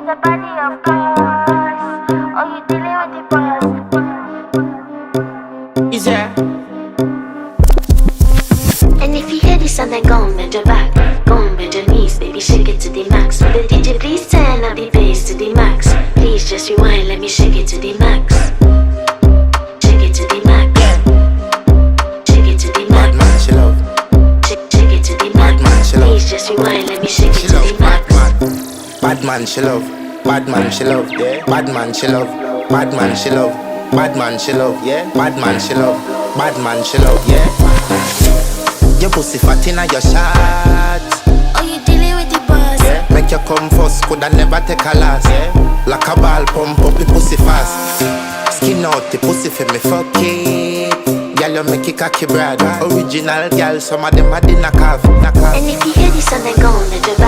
the body, of course. Oh, you dealing with the boss. Is there? And if you hear this song, then go and bend your back, go and bend your knees, baby, shake it to the max. Will the DJ please turn up the bass to the max? Please just rewind, let me shake it to the max. Shake it to the max. Shake it to the Bad max. man, she love. Shake it to the Bad man, max. she love. Please just rewind, let me shake She it to love. the Bad max. man. Bad man, she love. Bad man, she love. Yeah. Bad man, she love. Bad man, she love. Bad man, she love. Yeah. Bad man, she love. Bad man, she love. Yeah. Your pussy fat inna your shot. Oh, you dealing with the boss. Yeah. Make you come first, coulda never take a last. Yeah. Like a ball, pump up the pussy fast. Skin out the pussy for me, fuck it. Girl, you make it cocky, brother. Original girl, some of them are the knock off. And if you hear this song, then go and bend your back.